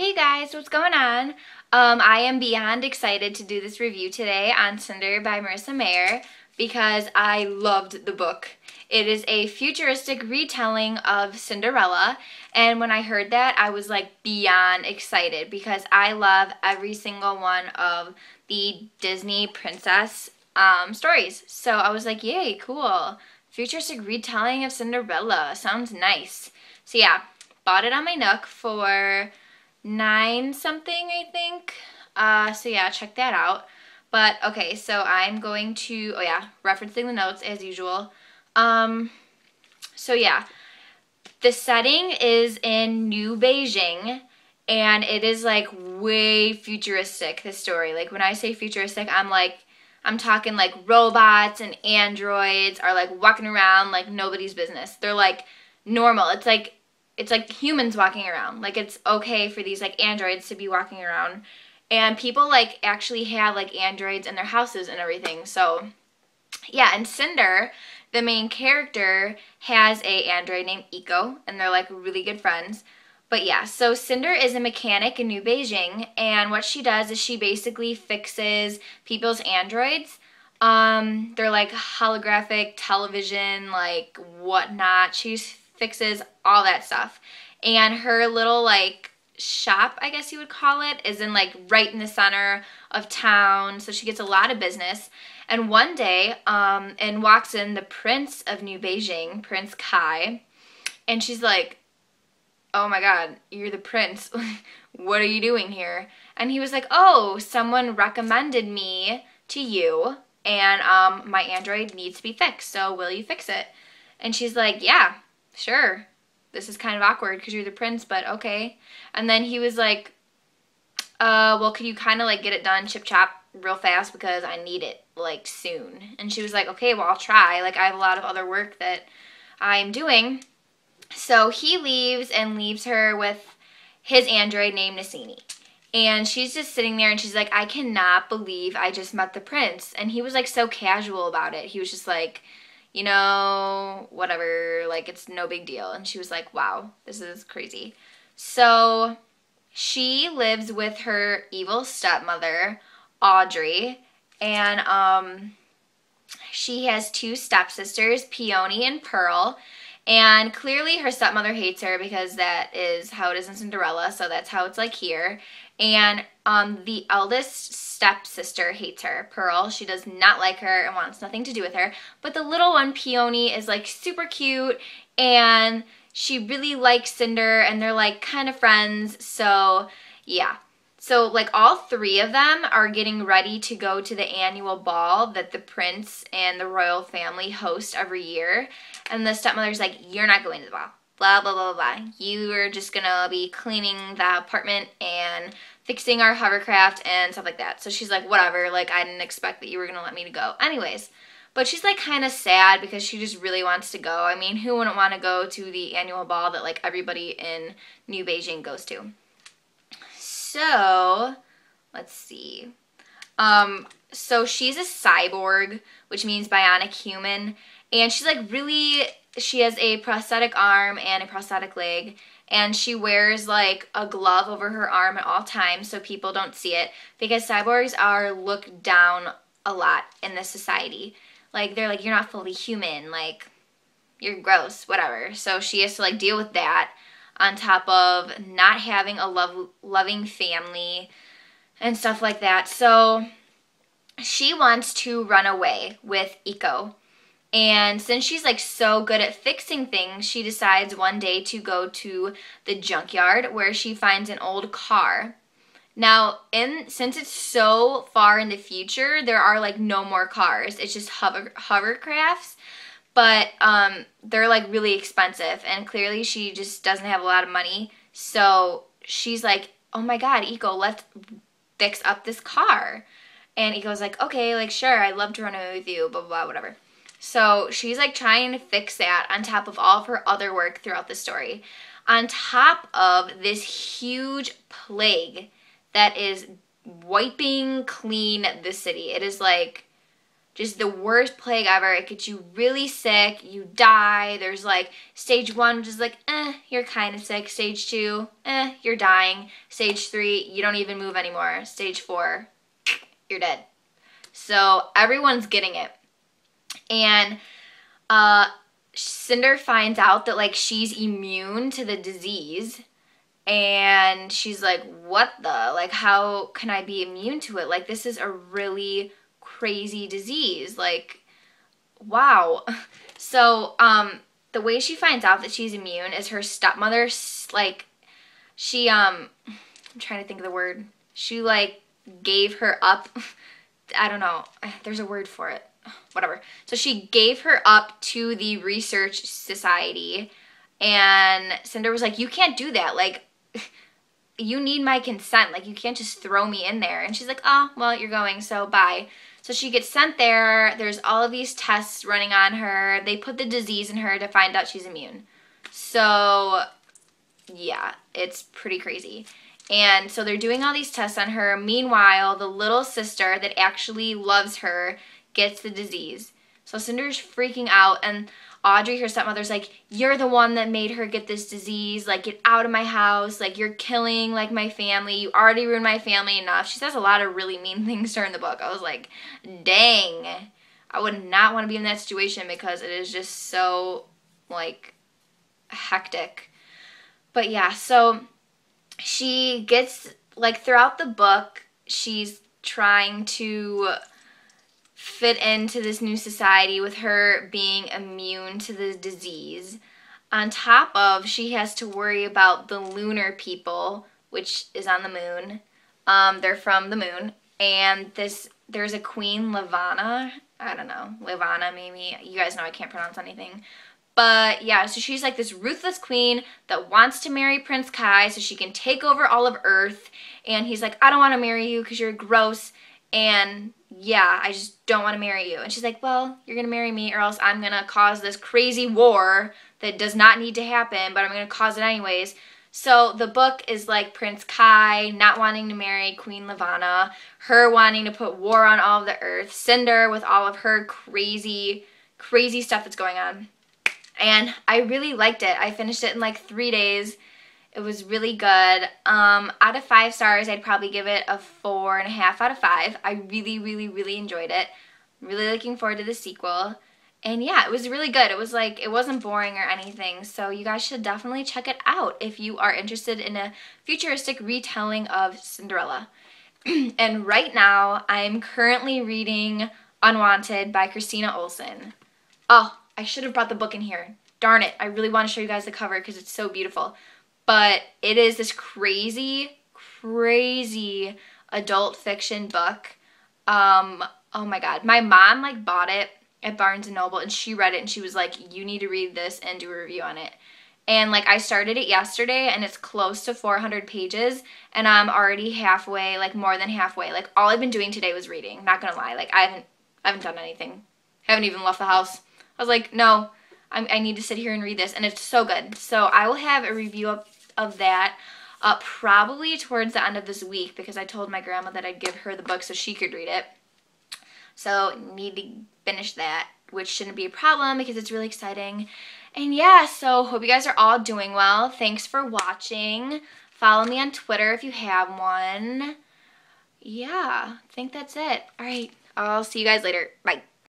Hey guys, what's going on? I am beyond excited to do this review today on Cinder by Marissa Meyer because I loved the book. It is a futuristic retelling of Cinderella, and when I heard that, I was like beyond excited because I love every single one of the Disney princess stories. So I was like, yay, cool. Futuristic retelling of Cinderella. Sounds nice. So yeah, bought it on my Nook for $9 something, I think. So yeah, check that out. But okay, so I'm going to, oh yeah, referencing the notes as usual. So yeah, the setting is in New Beijing, and it is like way futuristic, this story. Like when I say futuristic, I'm talking like robots and androids are like walking around like nobody's business. They're like normal. It's like humans walking around. Like it's okay for these like androids to be walking around. And people like actually have like androids in their houses and everything. So yeah, and Cinder, the main character, has a android named Eco, and they're like really good friends. But yeah, so Cinder is a mechanic in New Beijing, and what she does is she basically fixes people's androids. They're like holographic television, like whatnot. She fixes all that stuff. And her little like shop, I guess you would call it, is in like right in the center of town. So she gets a lot of business. And one day, and walks in the Prince of New Beijing, Prince Kai, and she's like, oh my god, you're the prince. What are you doing here? And he was like, oh, someone recommended me to you, and my android needs to be fixed, so will you fix it? And she's like, yeah, sure. This is kind of awkward because you're the prince, but okay. And then he was like, well, could you kind of like get it done chip chop real fast because I need it like soon? And she was like, okay, well, I'll try. Like I have a lot of other work that I'm doing. So he leaves and leaves her with his android named Nassini. And she's just sitting there and she's like, I cannot believe I just met the prince. And he was like so casual about it. He was just like, you know, whatever, like it's no big deal. And she was like, wow, this is crazy. So she lives with her evil stepmother, Audrey, and she has two stepsisters, Peony and Pearl. And clearly her stepmother hates her because that is how it is in Cinderella, so that's how it's like here. And the eldest stepsister hates her, Pearl. She does not like her and wants nothing to do with her. But the little one, Peony, is like super cute, and she really likes Cinder, and they're like kind of friends. So yeah. So like all three of them are getting ready to go to the annual ball that the prince and the royal family host every year. And the stepmother's like, you're not going to the ball. Blah, blah, blah, blah. You are just going to be cleaning the apartment and fixing our hovercraft and stuff like that. So she's like, whatever. Like, I didn't expect that you were going to let me to go. Anyways. But she's like kind of sad because she just really wants to go. I mean, who wouldn't want to go to the annual ball that like everybody in New Beijing goes to? So, let's see. So she's a cyborg, which means bionic human. And she's like really, she has a prosthetic arm and a prosthetic leg. And she wears like a glove over her arm at all times so people don't see it. Because cyborgs are looked down a lot in this society. Like, they're like, you're not fully human. Like, you're gross, whatever. So she has to like deal with that, on top of not having a loving family and stuff like that. So she wants to run away with Eco. And since she's like so good at fixing things, she decides one day to go to the junkyard where she finds an old car. Now, since it's so far in the future, there are like no more cars. It's just hovercrafts. But they're like really expensive, and clearly she just doesn't have a lot of money. So she's like, oh my god, Eco, let's fix up this car. And Eco's like, okay, like sure, I'd love to run away with you, blah, blah, blah, whatever. So she's like trying to fix that on top of all of her other work throughout the story. On top of this huge plague that is wiping clean the city. It is like just the worst plague ever. It gets you really sick, you die. There's like stage 1, which is like, you're kind of sick. Stage 2, you're dying. Stage 3, you don't even move anymore. Stage 4, you're dead. So everyone's getting it. And Cinder finds out that like she's immune to the disease, and she's like, what the, like, how can I be immune to it? Like, this is a really crazy disease. Like, wow. So the way she finds out that she's immune is her stepmother, like, she I'm trying to think of the word, she like gave her up. I don't know, there's a word for it, whatever. So she gave her up to the research society, and Cinder was like, you can't do that, like, you need my consent, like, you can't just throw me in there. And she's like, oh, well, you're going, so bye. So she gets sent there. There's all of these tests running on her. They put the disease in her to find out she's immune. So yeah, it's pretty crazy. And so they're doing all these tests on her. Meanwhile, the little sister that actually loves her gets the disease. So Cinder's freaking out, and Audrey, her stepmother's like, you're the one that made her get this disease. Like, get out of my house. Like, you're killing, like, my family. You already ruined my family enough. She says a lot of really mean things during the book. I was like, dang. I would not want to be in that situation because it is just so, like, hectic. But yeah, so she gets, like, throughout the book, she's trying to fit into this new society with her being immune to the disease. On top of, she has to worry about the Lunar People, which is on the moon. They're from the moon. And there's a queen, Levana. I don't know, Levana maybe. You guys know I can't pronounce anything. But yeah, so she's like this ruthless queen that wants to marry Prince Kai so she can take over all of Earth. And he's like, I don't want to marry you because you're gross. And yeah, I just don't want to marry you. And she's like, well, you're going to marry me or else I'm going to cause this crazy war that does not need to happen, but I'm going to cause it anyways. So the book is like Prince Kai not wanting to marry Queen Levana, her wanting to put war on all of the Earth, Cinder with all of her crazy, crazy stuff that's going on. And I really liked it. I finished it in like 3 days. It was really good. Out of 5 stars, I'd probably give it a 4.5 out of 5. I really, really, really enjoyed it. Really looking forward to the sequel. And yeah, it was really good. It was like, it wasn't boring or anything. So you guys should definitely check it out if you are interested in a futuristic retelling of Cinderella. And right now, I'm currently reading Unwanted by Christina Olson. Oh, I should have brought the book in here. Darn it. I really want to show you guys the cover because it's so beautiful. But it is this crazy, crazy adult fiction book. Oh my god. My mom like bought it at Barnes & Noble and she read it and she was like, you need to read this and do a review on it. And like I started it yesterday and it's close to 400 pages and I'm already halfway, like more than halfway. Like all I've been doing today was reading, not gonna lie. Like I haven't done anything. Haven't even left the house. I was like, no, I need to sit here and read this, and it's so good. So I will have a review of that probably towards the end of this week because I told my grandma that I'd give her the book so she could read it. So need to finish that, which shouldn't be a problem because it's really exciting. And yeah, so hope you guys are all doing well. Thanks for watching. Follow me on Twitter if you have one. Yeah, I think that's it. All right, I'll see you guys later. Bye.